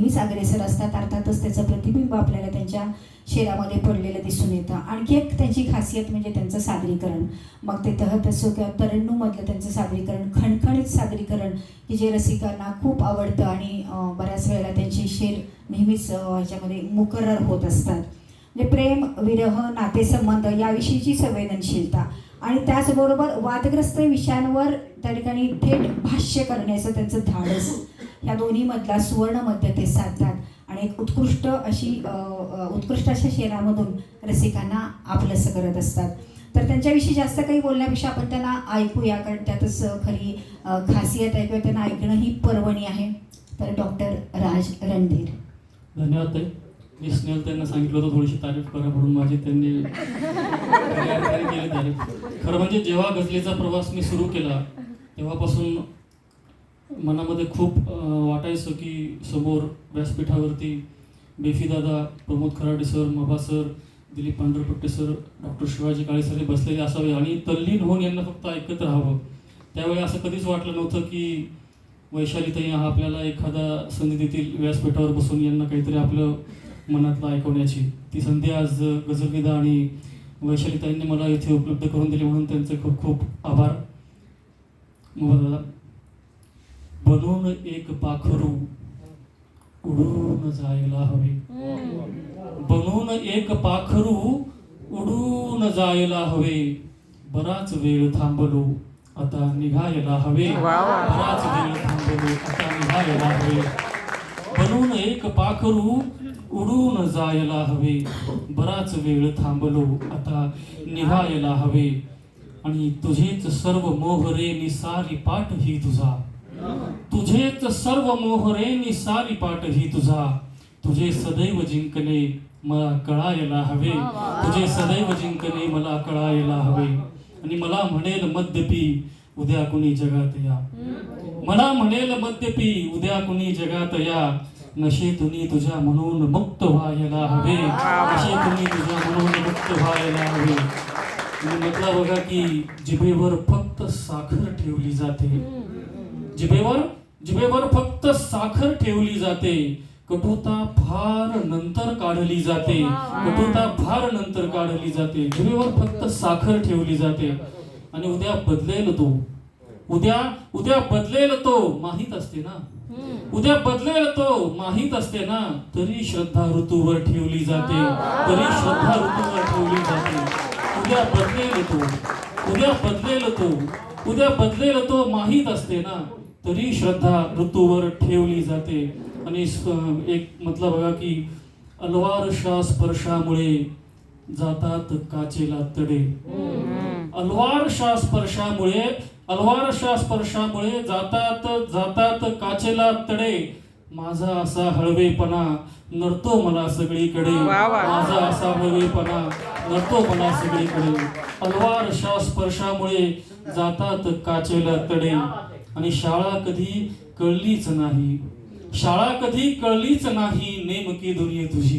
नेहमीच अग्रेसर असतात. अर्थातच त्याचं प्रतिबिंब आपल्याला त्यांच्या शेरामध्ये पडलेलं दिसून येतं. आणखी एक त्यांची खासियत म्हणजे त्यांचं सादरीकरण, मग ते तहत असो किंवा तरण्णूमधलं त्यांचं सादरीकरण, खणखणीत सादरीकरण की जे रसिकांना खूप आवडतं आणि बऱ्याच वेळेला त्यांचे शेर नेहमीच ह्याच्यामध्ये मुकर्रर होत असतात. म्हणजे प्रेम, विरह, नातेसंबंध याविषयीची संवेदनशीलता आणि त्याचबरोबर वादग्रस्त विषयांवर त्या ठिकाणी थेट भाष्य करण्याचं त्यांचं धाडस, ह्या दोन्हीमधला सुवर्ण मध्य ते साधतात आणि एक उत्कृष्ट अशा शेरामधून रसिकांना आपलंसं करत असतात. तर त्यांच्याविषयी जास्त काही बोलण्यापेक्षा आपण त्यांना ऐकूया, कारण त्यातच खरी खासियत आहे किंवा त्यांना ऐकणं ही पर्वणी आहे. तर डॉक्टर राज रणधीर. धन्यवाद ताई. मी स्नेहल त्यांना सांगितलं होतं थोडीशी तारीफ करा म्हणून, माझी त्यांनी केली तारीफ. खरं म्हणजे जेव्हा गझलेचा प्रवास मी सुरू केला तेव्हापासून मनामध्ये खूप वाटायचं की समोर व्यासपीठावरती बेफीदादा, प्रमोद खराडे सर, मबा sir, Dilip Pandharpatte sir, doctor Shivaji Kale sir हे बसलेले असावे आणि तल्लीन होऊन यांना फक्त ऐकत राहावं. त्यावेळी असं कधीच वाटलं नव्हतं की वैशालीताई हा आपल्याला एखादा संधी देतील व्यासपीठावर बसून यांना काहीतरी आपलं मनातलं ऐकवण्याची. ती संधी आज गझलविदा आणि वैशालीताईंनी मला इथे उपलब्ध करून दिली, म्हणून त्यांचे खूप खूप आभार. दादा, बनून एक पाखरू उडून जायला हवे, बनून एक पाखरू उडून जायला हवे, बराच वेळ थांबलो आता निघायला हवे, बराच वेळ थांबलो आता निघायला हवे, बनून एक पाखरू उडून जायला हवे, बराच वेळ थांबलो आता निघायला हवे. आणि तुझेच सर्व मोहरे निसारी पाठ ही तुझा, तुझेच सर्व मोहरे निसारी पाठ ही तुझा, तुझे सदैव जिंकणे मला कळायला हवे, तुझे सदैव जिंकणे मला कळायला हवे. आणि मला म्हणेल मद्यपी उद्या कुणी जगात या, मला म्हणेल मद्यपी उद्या कुणी जगात या, नशेतुनी तुझ्या म्हणून मुक्त व्हायला हवे, नशेतुनी तुझ्या म्हणून मुक्त व्हायला हवे. म्हटलं बघा की जिभेवर फक्त साखर ठेवली जाते, जिभेवर फक्त साखर ठेवली जाते, कटुता फार नंतर काढली जाते, कटुता फार नंतर काढली जाते, जिभेवर फक्त साखर ठेवली जाते. आणि उद्या बदलेल तो, उद्या बदलेल तो माहित असते ना, उद्या बदलेल तो माहित असते ना, तरी श्रद्धा ऋतूवर ठेवली जाते, तरी श्रद्धा ऋतूवर ठेवली जाते. उद्या बदलेल तो, उद्या बदलेल तो, उद्या बदलेल तो माहित असते ना, तरी श्रद्धा ऋतूवर ठेवली जाते. आणि एक म्हटलं बघा की अलवारशा स्पर्शामुळे जातात काचेला तडे, अलवारशा स्पर्शामुळे, अलवारशा स्पर्शामुळे जातात काचेला तडे, माझा असा हळवेपणा नरतो मला सगळीकडे, माझा असा हळवेपणा नरतो मला सगळीकडे. अलवारशा स्पर्शामुळे जातात काचेला तडे. आणि शाळा कधी कळलीच नाही, शाळा कधी कळलीच नाही नेमकी दुनिया तुझी,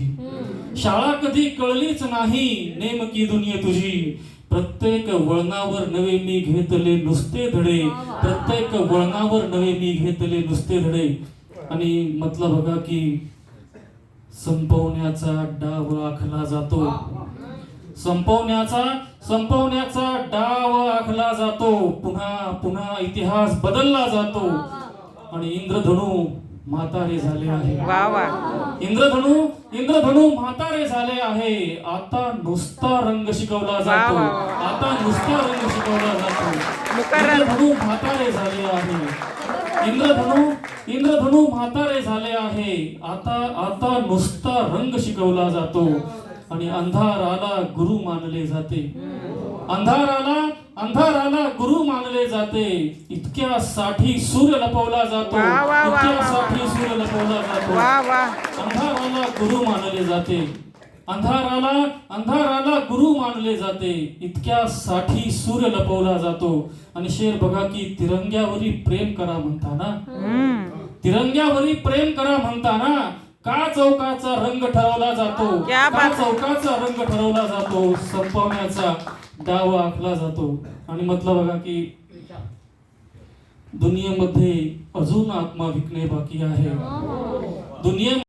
शाळा कधी कळलीच नाही नेमकी दुनिया तुझी, प्रत्येक वळणावर नवे मी घेतले नुसते धडे, प्रत्येक वळणावर नवे मी घेतले नुसते धडे. आणि म्हटलं बघा की संपवण्याचा डाव आखला जातो, संपवण्याचा डाव आखला जातो, पुन्हा इतिहास बदलला जातो. आणि इंद्रधनू म्हातारे झाले आहे, इंद्रधनू म्हातारे झाले आहे, आता नुसता रंग शिकवला जातो, आता नुसता रंग शिकवला जातो. इंद्रधनू म्हातारे झाले आहे, इंद्रधनू म्हातारे झाले आहे, आता नुसता रंग शिकवला जातो. आणि अंधाराला गुरु मानले जाते, अंधाराला गुरु मानले जाते, इतक्यासाठी सूर्य लपवला जातो, इतक्यासाठी सूर्य लपवला जातो. अंधाराला गुरु मानले जाते, अंधाराला गुरु मानले जाते, इतक्यासाठी सूर्य लपवला जातो. आणि शेर बघा की तिरंग्यावरी प्रेम करा म्हणताना, तिरंग्यावरी प्रेम करा म्हणताना का चौकाचा रंग ठरवला जातो, का चौकाचा रंग ठरवला जातो, संपवण्याचा डाव आखला जातो. आणि म्हटलं बघा की दुनियेमध्ये अजून आत्मा विकणे बाकी आहे, दुनिये